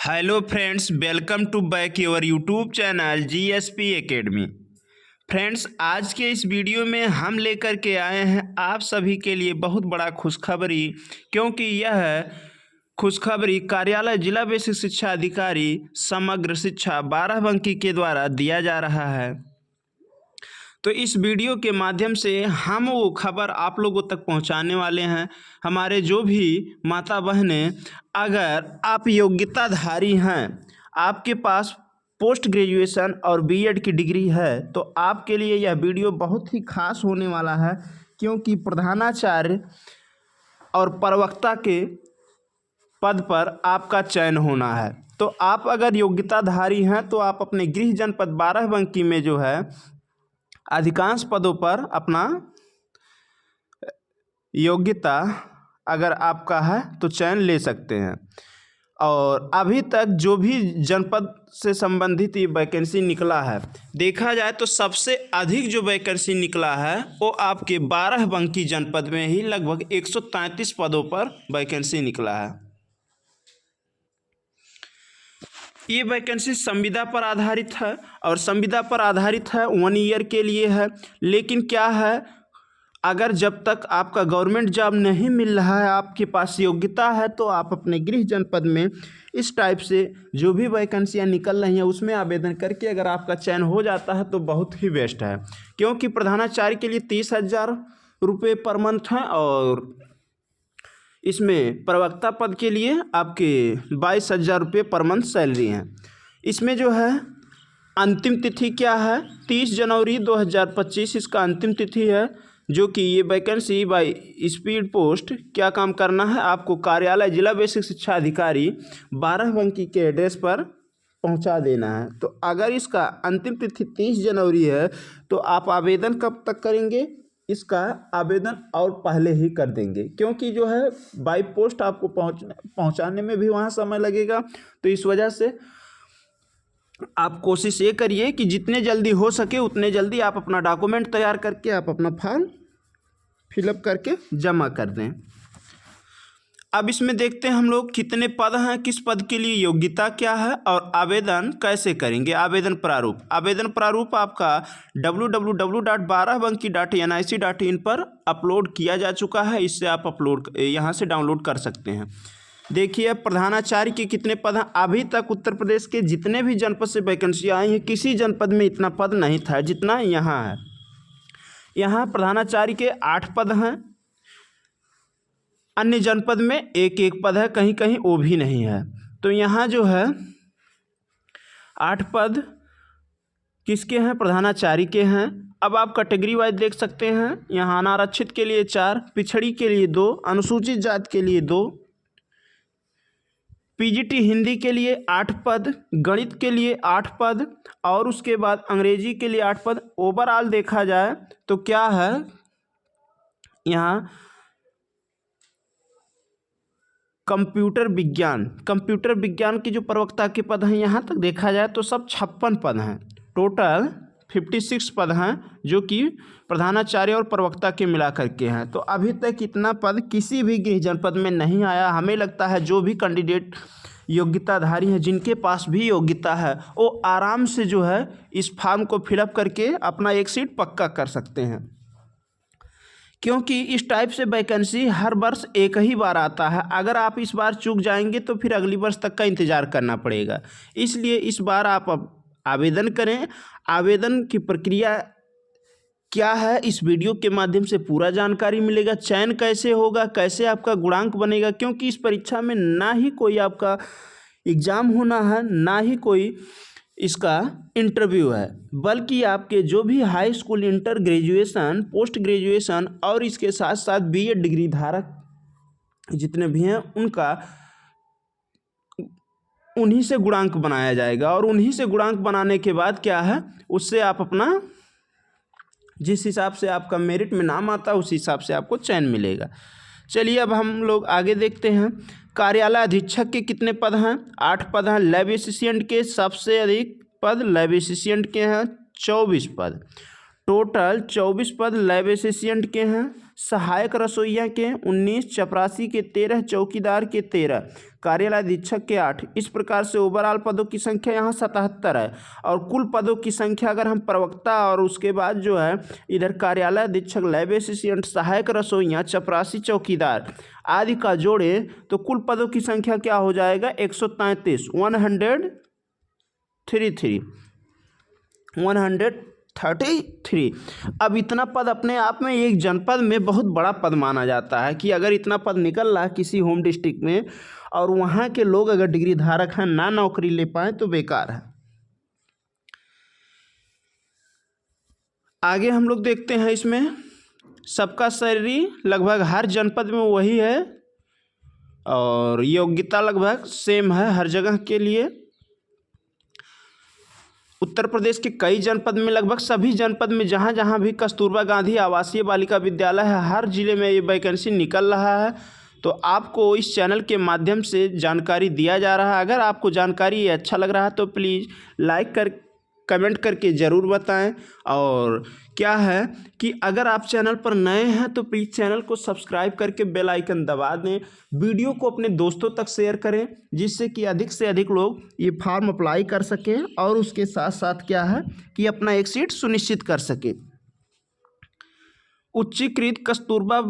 Hello friends, welcome to back your YouTube channel GSP academy. Friends, आज के इस video में हम लेकर के आए हैं आप सभी के लिए बहुत बड़ा खुशखबरी, क्योंकि यह खुशखबरी कार्यालय जिला बेसिक शिक्षा अधिकारी समग्र शिक्षा 12 के द्वारा दिया जा रहा है। तो इस वीडियो के माध्यम से हम वो खबर आप लोगों तक पहुंचाने वाले हैं। हमारे जो भी माता बहनें, अगर आप योग्यताधारी हैं, आपके पास पोस्ट ग्रेजुएशन और बीएड की डिग्री है, तो आपके लिए यह वीडियो बहुत ही खास होने वाला है, क्योंकि प्रधानाचार्य और प्रवक्ता के पद पर आपका चयन होना है। तो आप अगर योग्यताधारी हैं तो आप अपने गृह जनपद बाराबंकी में जो है अधिकांश पदों पर अपना योग्यता अगर आपका है तो चयन ले सकते हैं। और अभी तक जो भी जनपद से संबंधित ये वैकेंसी निकला है, देखा जाए तो सबसे अधिक जो वैकेंसी निकला है वो आपके बाराबंकी जनपद में ही लगभग 133 पदों पर वैकेंसी निकला है। ये वैकेंसी संविदा पर आधारित है और संविदा पर आधारित है 1 ईयर के लिए है। लेकिन क्या है, अगर जब तक आपका गवर्नमेंट जॉब नहीं मिल रहा है, आपके पास योग्यता है, तो आप अपने गृह जनपद में इस टाइप से जो भी वैकेंसियाँ निकल रही हैं उसमें आवेदन करके अगर आपका चयन हो जाता है तो बहुत ही बेस्ट है। क्योंकि प्रधानाचार्य के लिए 30,000 रुपये पर मंथ हैं और इसमें प्रवक्ता पद के लिए आपके 22,000 रुपये पर मंथ सैलरी हैं। इसमें जो है अंतिम तिथि क्या है, 30 जनवरी 2025 इसका अंतिम तिथि है। जो कि ये वैकेंसी बाय स्पीड पोस्ट क्या काम करना है, आपको कार्यालय जिला बेसिक शिक्षा अधिकारी बाराबंकी के एड्रेस पर पहुंचा देना है। तो अगर इसका अंतिम तिथि 30 जनवरी है तो आप आवेदन कब तक करेंगे? इसका आवेदन और पहले ही कर देंगे, क्योंकि जो है बाई पोस्ट आपको पहुंचाने में भी वहाँ समय लगेगा। तो इस वजह से आप कोशिश ये करिए कि जितने जल्दी हो सके उतने जल्दी आप अपना डॉक्यूमेंट तैयार करके आप अपना फॉर्म फिलअप करके जमा कर दें। अब इसमें देखते हैं हम लोग कितने पद हैं, किस पद के लिए योग्यता क्या है और आवेदन कैसे करेंगे। आवेदन प्रारूप आपका www.barabanki.nic.in पर अपलोड किया जा चुका है। इससे आप यहाँ से डाउनलोड कर सकते हैं। देखिए, प्रधानाचार्य के कितने पद हैं। अभी तक उत्तर प्रदेश के जितने भी जनपद से वैकेंसी आई हैं, किसी जनपद में इतना पद नहीं था जितना यहाँ है। यहाँ प्रधानाचार्य के 8 पद हैं, अन्य जनपद में एक पद है, कहीं कहीं वो भी नहीं है। तो यहाँ जो है 8 पद किसके हैं? प्रधानाचार्य के हैं। अब आप कैटेगरी वाइज देख सकते हैं, यहाँ अनारक्षित के लिए 4, पिछड़ी के लिए 2, अनुसूचित जाति के लिए 2, पीजीटी हिंदी के लिए 8 पद, गणित के लिए 8 पद और उसके बाद अंग्रेजी के लिए 8 पद। ओवरऑल देखा जाए तो क्या है, यहाँ कंप्यूटर विज्ञान की जो प्रवक्ता के पद हैं, यहाँ तक देखा जाए तो सब 56 पद हैं। टोटल 56 पद हैं जो कि प्रधानाचार्य और प्रवक्ता के मिला करके हैं। तो अभी तक इतना पद किसी भी गृह जनपद में नहीं आया। हमें लगता है जो भी कैंडिडेट योग्यताधारी हैं, जिनके पास भी योग्यता है, वो आराम से जो है इस फॉर्म को फिलअप करके अपना एक सीट पक्का कर सकते हैं। क्योंकि इस टाइप से वैकेंसी हर वर्ष एक ही बार आता है। अगर आप इस बार चूक जाएंगे तो फिर अगली वर्ष तक का इंतज़ार करना पड़ेगा। इसलिए इस बार आप आवेदन करें। आवेदन की प्रक्रिया क्या है, इस वीडियो के माध्यम से पूरा जानकारी मिलेगा। चयन कैसे होगा, कैसे आपका गुणांक बनेगा, क्योंकि इस परीक्षा में ना ही कोई आपका एग्ज़ाम होना है, ना ही कोई इसका इंटरव्यू है, बल्कि आपके जो भी high school, inter, graduation, post graduation और इसके साथ साथ बीएड डिग्री धारक जितने भी हैं उन्हीं से गुणांक बनाया जाएगा। और उन्हीं से गुणांक बनाने के बाद क्या है, उससे आप अपना जिस हिसाब से आपका मेरिट में नाम आता है उस हिसाब से आपको चयन मिलेगा। चलिए अब हम लोग आगे देखते हैं। कार्यालय अधीक्षक के कितने पद हैं? 8 पद हैं। लैब असिस्टेंट के सबसे अधिक पद लैब असिस्टेंट के हैं, 24 पद। टोटल 24 पद लैब असिस्टेंट के हैं, सहायक रसोइया के 19, चपरासी के 13, चौकीदार के 13, कार्यालय अधीक्षक के 8। इस प्रकार से ओवरऑल पदों की संख्या यहाँ 77 है। और कुल पदों की संख्या अगर हम प्रवक्ता और उसके बाद जो है इधर कार्यालय अधीक्षक, लैब असिस्टेंट, सहायक रसोइया, चपरासी, चौकीदार आदि का जोड़े तो कुल पदों की संख्या क्या हो जाएगा 133, 133। अब इतना पद अपने आप में एक जनपद में बहुत बड़ा पद माना जाता है कि अगर इतना पद निकल रहा है किसी होम डिस्ट्रिक्ट में और वहाँ के लोग अगर डिग्री धारक हैं ना नौकरी ले पाए तो बेकार है। आगे हम लोग देखते हैं इसमें सबका सैलरी लगभग हर जनपद में वही है और योग्यता लगभग सेम है हर जगह के लिए। उत्तर प्रदेश के कई जनपद में लगभग सभी जनपद में जहाँ जहाँ भी कस्तूरबा गांधी आवासीय बालिका विद्यालय है हर जिले में ये वैकेंसी निकल रहा है। तो आपको इस चैनल के माध्यम से जानकारी दिया जा रहा है। अगर आपको जानकारी ये अच्छा लग रहा है तो प्लीज़ लाइक कर कमेंट करके ज़रूर बताएं। और क्या है कि अगर आप चैनल पर नए हैं तो प्लीज़ चैनल को सब्सक्राइब करके बेल आइकन दबा दें, वीडियो को अपने दोस्तों तक शेयर करें जिससे कि अधिक से अधिक लोग ये फॉर्म अप्लाई कर सकें और उसके साथ साथ क्या है कि अपना एक सीट सुनिश्चित कर सकें। उच्चीकृत कस्तूरबा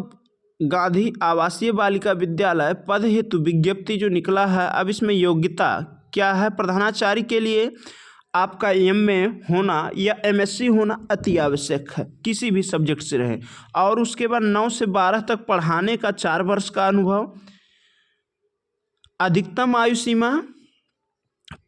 गांधी आवासीय बालिका विद्यालय पद हेतु विज्ञप्ति जो निकला है, अब इसमें योग्यता क्या है। प्रधानाचार्य के लिए आपका MA होना या MSc होना अति आवश्यक है, किसी भी सब्जेक्ट से रहे। और उसके बाद 9 से 12 तक पढ़ाने का 4 वर्ष का अनुभव। अधिकतम आयु सीमा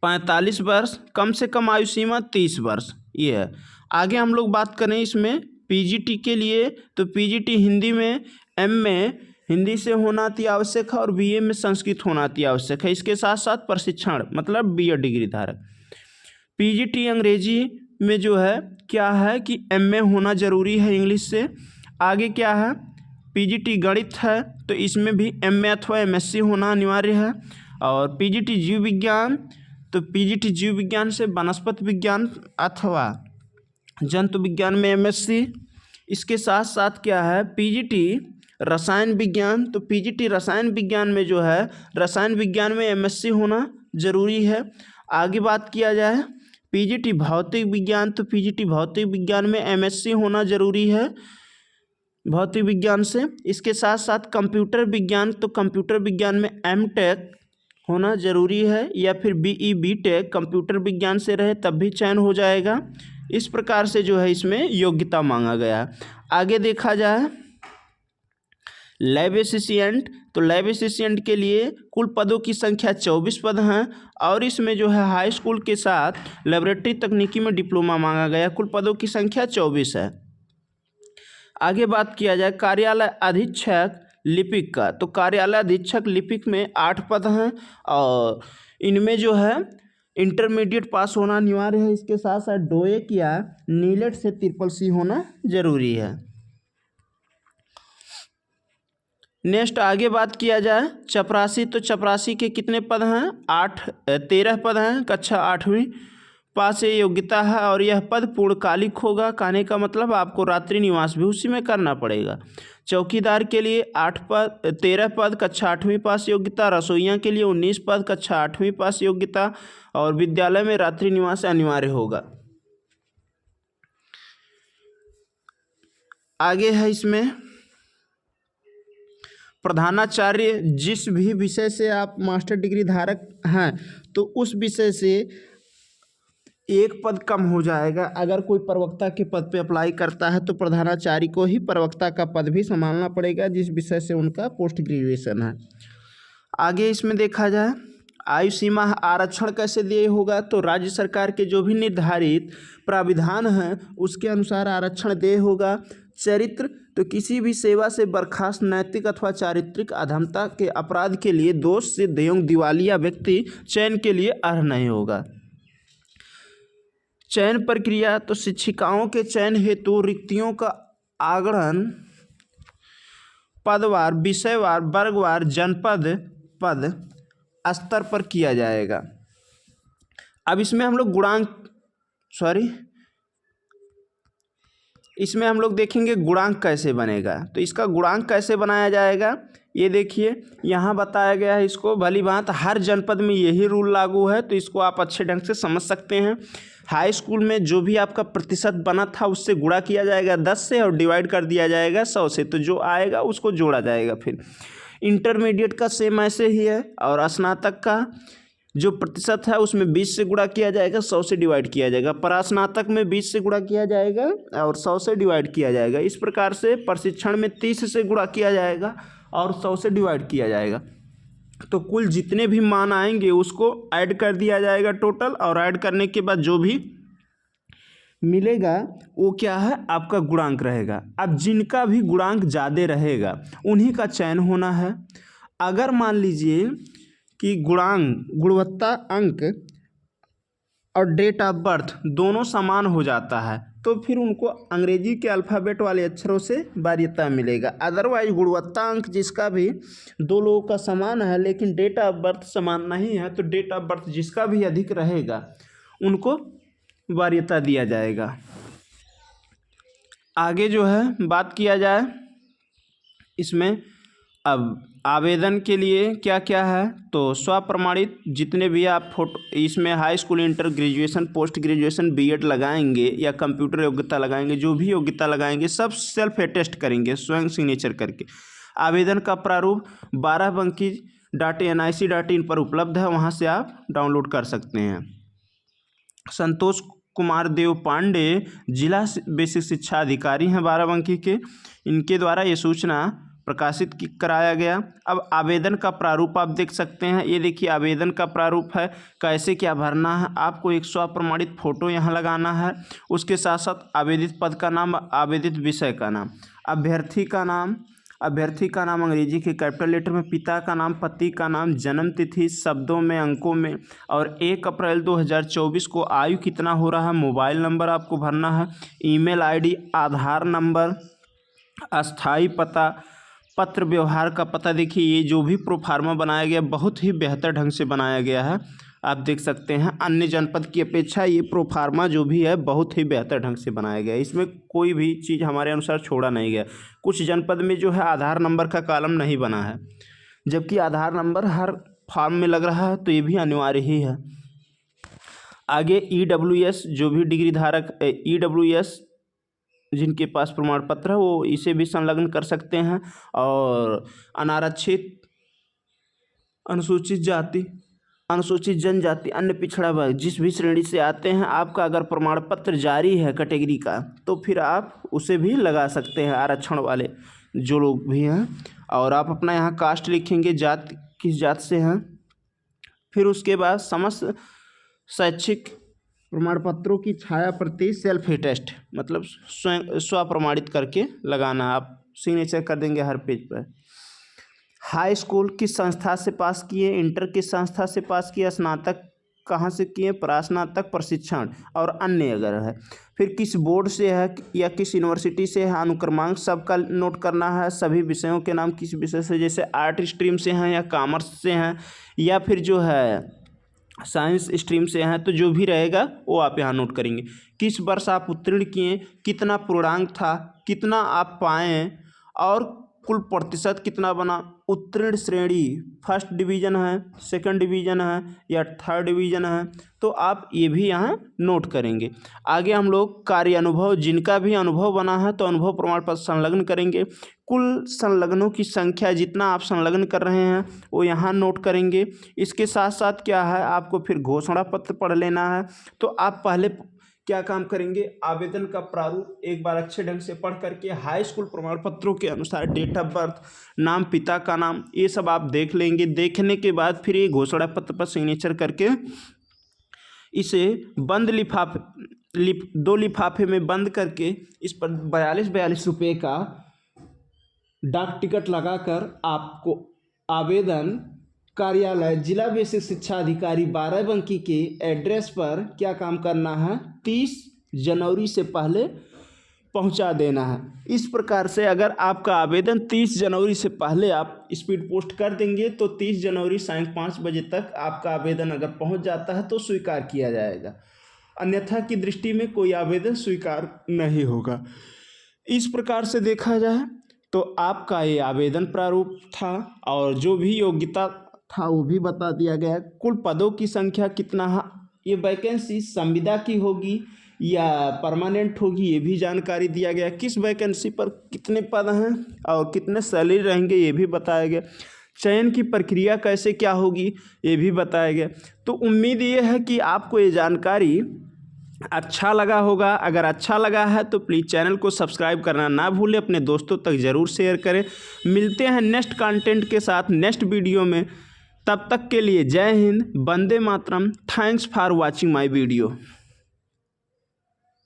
45 वर्ष, कम से कम आयु सीमा 30 वर्ष ये है। आगे हम लोग बात करें इसमें PGT के लिए तो PGT हिंदी में MA हिंदी से होना अति आवश्यक है और BA में संस्कृत होना अति आवश्यक है। इसके साथ साथ प्रशिक्षण मतलब BEd डिग्री धारक। PGT अंग्रेजी में जो है क्या है कि MA होना ज़रूरी है इंग्लिश से। आगे क्या है PGT गणित है तो इसमें भी MA अथवा MSc होना अनिवार्य है। और PGT जीव विज्ञान तो PGT जीव विज्ञान से वनस्पति विज्ञान अथवा जंतु विज्ञान में MSc। इसके साथ साथ क्या है PGT रसायन विज्ञान तो PGT रसायन विज्ञान में जो है रसायन विज्ञान में MSc होना ज़रूरी है। आगे बात किया जाए PGT भौतिक विज्ञान तो PGT भौतिक विज्ञान में MSc होना ज़रूरी है भौतिक विज्ञान से। इसके साथ साथ कंप्यूटर विज्ञान तो कंप्यूटर विज्ञान में MTech होना ज़रूरी है या फिर BE BTech कंप्यूटर विज्ञान से रहे तब भी चयन हो जाएगा। इस प्रकार से जो है इसमें योग्यता मांगा गया। आगे देखा जाए लैब असिस्टेंट तो लैब असिस्टेंट के लिए कुल पदों की संख्या 24 पद हैं और इसमें जो है हाई स्कूल के साथ लेबोरेटरी तकनीकी में डिप्लोमा मांगा गया। कुल पदों की संख्या 24 है। आगे बात किया जाए कार्यालय अधीक्षक लिपिक का तो कार्यालय अधीक्षक लिपिक में 8 पद हैं और इनमें जो है इंटरमीडिएट पास होना अनिवार्य है। इसके साथ साथ डोएक या नीलेट से CCC होना ज़रूरी है। नेक्स्ट आगे बात किया जाए चपरासी तो चपरासी के कितने पद हैं 13 पद हैं। कक्षा 8वीं पास ये योग्यता है और यह पद पूर्णकालिक होगा। कहने का मतलब आपको रात्रि निवास भी उसी में करना पड़ेगा। चौकीदार के लिए 13 पद कक्षा 8वीं पास योग्यता। रसोइया के लिए 19 पद कक्षा 8वीं पास योग्यता और विद्यालय में रात्रि निवास अनिवार्य होगा। आगे है इसमें प्रधानाचार्य जिस भी विषय से आप मास्टर डिग्री धारक हैं तो उस विषय से एक पद कम हो जाएगा। अगर कोई प्रवक्ता के पद पे अप्लाई करता है तो प्रधानाचार्य को ही प्रवक्ता का पद भी संभालना पड़ेगा जिस विषय से उनका पोस्ट ग्रेजुएशन है। आगे इसमें देखा जाए आयु सीमा आरक्षण कैसे दिए होगा तो राज्य सरकार के जो भी निर्धारित प्राविधान हैं उसके अनुसार आरक्षण देय होगा। चरित्र तो किसी भी सेवा से बर्खास्त नैतिक अथवा चारित्रिक अधमता के अपराध के लिए दोष सिद्ध एवं दिवालिया व्यक्ति चयन के लिए अर्ह नहीं होगा। चयन प्रक्रिया तो शिक्षिकाओं के चयन हेतु रिक्तियों का आगणन पदवार विषयवार वर्गवार जनपद पद स्तर पर किया जाएगा। अब इसमें हम लोग इसमें हम लोग देखेंगे गुणांक कैसे बनेगा। तो इसका गुणांक कैसे बनाया जाएगा, ये देखिए यहाँ बताया गया है। इसको भली भांत हर जनपद में यही रूल लागू है, तो इसको आप अच्छे ढंग से समझ सकते हैं। हाई स्कूल में जो भी आपका प्रतिशत बना था उससे गुणा किया जाएगा 10 से और डिवाइड कर दिया जाएगा 100 से, तो जो आएगा उसको जोड़ा जाएगा। फिर इंटरमीडिएट का सेम ऐसे ही है, और स्नातक का जो प्रतिशत है उसमें 20 से गुणा किया जाएगा, 100 से डिवाइड किया जाएगा। परास्नातक में 20 से गुणा किया जाएगा और 100 से डिवाइड किया जाएगा। इस प्रकार से प्रशिक्षण में 30 से गुणा किया जाएगा और 100 से डिवाइड किया जाएगा। तो कुल जितने भी मान आएंगे उसको ऐड कर दिया जाएगा टोटल, और ऐड करने के बाद जो भी मिलेगा वो क्या है, आपका गुणांक रहेगा। अब जिनका भी गुणांक ज़्यादा रहेगा उन्हीं का चयन होना है। अगर मान लीजिए कि गुणांक, गुणवत्ता अंक और डेट ऑफ बर्थ दोनों समान हो जाता है तो फिर उनको अंग्रेजी के अल्फ़ाबेट वाले अक्षरों से वरीयता मिलेगा। अदरवाइज गुणवत्ता अंक जिसका भी दो लोगों का समान है लेकिन डेट ऑफ बर्थ समान नहीं है, तो डेट ऑफ बर्थ जिसका भी अधिक रहेगा उनको वरीयता दिया जाएगा। आगे जो है बात किया जाए इसमें, अब आवेदन के लिए क्या क्या है, तो स्वप्रमाणित जितने भी आप फोटो इसमें high school, inter, graduation, post graduation, BEd लगाएंगे या कंप्यूटर योग्यता लगाएंगे, जो भी योग्यता लगाएंगे सब सेल्फ अटेस्ट करेंगे स्वयं सिग्नेचर करके। आवेदन का प्रारूप 12banki.nic.in पर उपलब्ध है, वहाँ से आप डाउनलोड कर सकते हैं। संतोष कुमार देव पांडे जिला बेसिक शिक्षा अधिकारी हैं बाराबंकी के, इनके द्वारा ये सूचना प्रकाशित कराया गया। अब आवेदन का प्रारूप आप देख सकते हैं, ये देखिए आवेदन का प्रारूप है, कैसे क्या भरना है। आपको एक स्वप्रमाणित फ़ोटो यहाँ लगाना है, उसके साथ साथ आवेदित पद का नाम, आवेदित विषय का नाम, अभ्यर्थी का नाम, अभ्यर्थी का नाम अंग्रेजी के कैपिटल लेटर में, पिता का नाम, पति का नाम, जन्म तिथि शब्दों में, अंकों में, और 1 अप्रैल 2024 को आयु कितना हो रहा है, मोबाइल नंबर आपको भरना है, ईमेल आईडी, आधार नंबर, अस्थाई पता, पत्र व्यवहार का पता। देखिए ये जो भी प्रोफार्मा बनाया गया बहुत ही बेहतर ढंग से बनाया गया है, आप देख सकते हैं। अन्य जनपद की अपेक्षा ये प्रोफार्मा जो भी है बहुत ही बेहतर ढंग से बनाया गया है, इसमें कोई भी चीज़ हमारे अनुसार छोड़ा नहीं गया। कुछ जनपद में जो है आधार नंबर का कॉलम नहीं बना है, जबकि आधार नंबर हर फॉर्म में लग रहा है, तो ये भी अनिवार्य ही है। आगे EWS जो भी डिग्री धारक EWS जिनके पास प्रमाण पत्र है वो इसे भी संलग्न कर सकते हैं। और अनारक्षित, अनुसूचित जाति, अनुसूचित जनजाति, अन्य पिछड़ा वर्ग जिस भी श्रेणी से आते हैं, आपका अगर प्रमाण पत्र जारी है कैटेगरी का तो फिर आप उसे भी लगा सकते हैं, आरक्षण वाले जो लोग भी हैं। और आप अपना यहाँ कास्ट लिखेंगे, जात किस जात से हैं। फिर उसके बाद समस्त शैक्षिक प्रमाण पत्रों की छाया प्रति सेल्फ अटेस्ट, मतलब स्वयं स्वप्रमाणित करके लगाना, आप सिग्नेचर कर देंगे हर पेज पर। हाई स्कूल किस संस्था से पास किए, इंटर किस संस्था से पास किया, स्नातक कहाँ से किए, परास्नातक, प्रशिक्षण और अन्य अगर है। फिर किस बोर्ड से है या किस यूनिवर्सिटी से है, अनुक्रमांक सबका नोट करना है, सभी विषयों के नाम किस विषय से, जैसे आर्ट स्ट्रीम से हैं या कॉमर्स से हैं या फिर जो है साइंस स्ट्रीम से हैं, तो जो भी रहेगा वो आप यहाँ नोट करेंगे। किस वर्ष आप उत्तीर्ण किए, कितना पूर्णांक था, कितना आप पाए और कुल प्रतिशत कितना बना, उत्तीर्ण श्रेणी फर्स्ट डिवीज़न है, सेकंड डिवीज़न है या थर्ड डिवीज़न है, तो आप ये भी यहाँ नोट करेंगे। आगे हम लोग कार्य अनुभव, जिनका भी अनुभव बना है तो अनुभव प्रमाण पत्र संलग्न करेंगे। कुल संलग्नों की संख्या जितना आप संलग्न कर रहे हैं वो यहाँ नोट करेंगे। इसके साथ साथ क्या है, आपको फिर घोषणा पत्र पढ़ लेना है। तो आप पहले क्या काम करेंगे, आवेदन का प्रारूप एक बार अच्छे ढंग से पढ़ करके हाई स्कूल प्रमाण पत्रों के अनुसार डेट ऑफ बर्थ, नाम, पिता का नाम, ये सब आप देख लेंगे। देखने के बाद फिर ये घोषणा पत्र पर सिग्नेचर करके इसे बंद लिफाफे, 2 लिफाफे में बंद करके इस पर 42 रुपये का डाक टिकट लगाकर आपको आवेदन कार्यालय जिला बेसिक शिक्षा अधिकारी बाराबंकी के एड्रेस पर क्या काम करना है, 30 जनवरी से पहले पहुंचा देना है। इस प्रकार से अगर आपका आवेदन 30 जनवरी से पहले आप स्पीड पोस्ट कर देंगे तो 30 जनवरी सायं 5 बजे तक आपका आवेदन अगर पहुंच जाता है तो स्वीकार किया जाएगा, अन्यथा की दृष्टि में कोई आवेदन स्वीकार नहीं होगा। इस प्रकार से देखा जाए तो आपका ये आवेदन प्रारूप था और जो भी योग्यता था वो भी बता दिया गया है। कुल पदों की संख्या कितना है, ये वैकेंसी संविदा की होगी या परमानेंट होगी ये भी जानकारी दिया गया। किस वैकेंसी पर कितने पद हैं और कितने सैलरी रहेंगे ये भी बताया गया। चयन की प्रक्रिया कैसे क्या होगी ये भी बताया गया। तो उम्मीद ये है कि आपको ये जानकारी अच्छा लगा होगा। अगर अच्छा लगा है तो प्लीज़ चैनल को सब्सक्राइब करना ना भूलें, अपने दोस्तों तक ज़रूर शेयर करें। मिलते हैं नेक्स्ट कंटेंट के साथ नेक्स्ट वीडियो में। तब तक के लिए जय हिंद, वंदे मातरम। Thanks for watching my video.